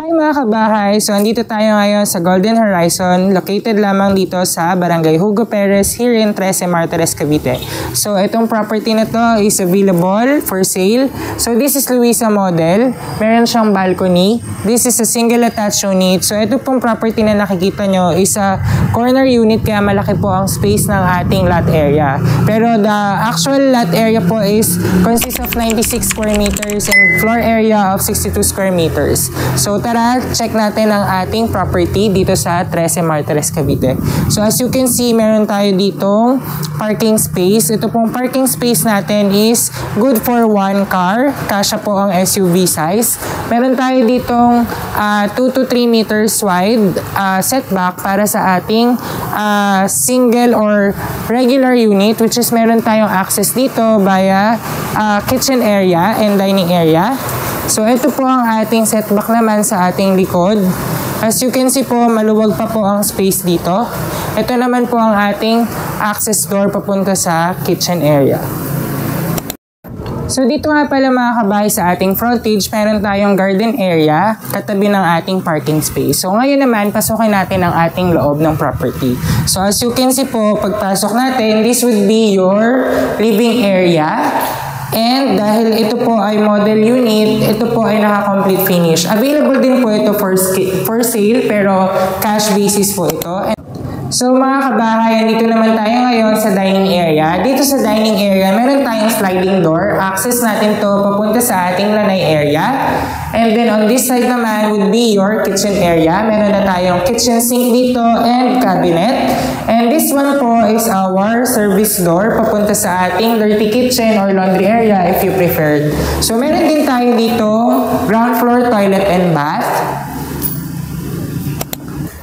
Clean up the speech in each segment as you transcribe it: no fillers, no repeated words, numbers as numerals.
Hi mga kabahay! So, andito tayo ngayon sa Golden Horizon, located lamang dito sa Barangay Hugo Perez here in Trece Martires, Cavite. So, itong property na to is available for sale. So, this is Luisa model. Meron siyang balcony. This is a single attached unit. So, ito pong property na nakikita nyo is a corner unit kaya malaki po ang space ng ating lot area. Pero the actual lot area po is consists of 96 square meters and floor area of 62 square meters. So, tara, check natin ang ating property dito sa Trece Martires, Cavite. So, as you can see, meron tayo ditong parking space. Ito pong parking space natin is good for one car. Kasya po ang SUV size. Meron tayo ditong 2 to 3 meters wide setback para sa ating single or regular unit, which is meron tayong access dito via kitchen area and dining area. So, ito po ang ating setback naman sa ating likod. As you can see po, maluwag pa po ang space dito. Ito naman po ang ating access door papunta sa kitchen area. So, dito nga pala mga kabahay sa ating frontage, meron tayong garden area katabi ng ating parking space. So, ngayon naman, pasukin natin ang ating loob ng property. So, as you can see po, pagpasok natin, this would be your living area. And dahil ito po ay model unit, ito po ay naka-complete finish. Available din po ito for sale pero cash basis po ito. So mga kabahayan, dito naman tayo ngayon sa dining area. Dito sa dining area, meron tayong sliding door. Access natin to papunta sa ating lanay area. And then on this side naman would be your kitchen area. Meron na tayong kitchen sink dito and cabinet. And this one po is our service door papunta sa ating dirty kitchen or laundry area if you preferred. So meron din tayo dito ground floor toilet and bath.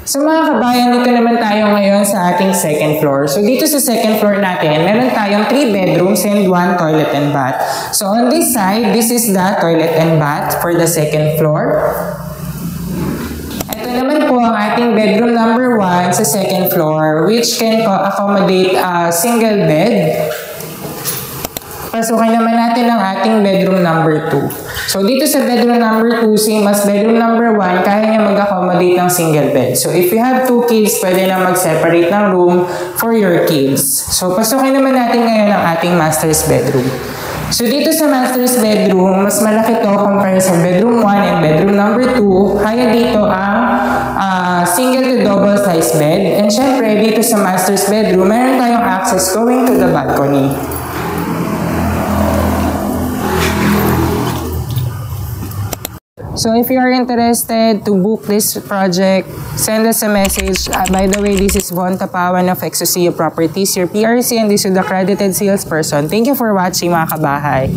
So mga kabayan, dito naman tayo ngayon sa ating second floor. So dito sa second floor natin, meron tayong 3 bedrooms and 1 toilet and bath. So on this side, this is the toilet and bath for the second floor. Ito naman po ang ating bedroom number 1 sa second floor, which can accommodate a single bed. Pasukin naman natin ang ating bedroom number 2. So, dito sa bedroom number 2, same as bedroom number 1, kaya niya mag-accommodate ng single bed. So, if you have 2 kids, pwede na mag-separate ng room for your kids. So, pasukin naman natin ngayon ang ating master's bedroom. So, dito sa master's bedroom, mas malaki to compare sa bedroom 1 and bedroom number 2. Kaya dito ang single to double size bed. And syempre, dito sa master's bedroom, meron tayong access going to the balcony. So if you are interested to book this project, send us a message. By the way, this is Von Tapawan of Exosia Properties, your PRC, and this is the accredited salesperson. Thank you for watching mga kabahay.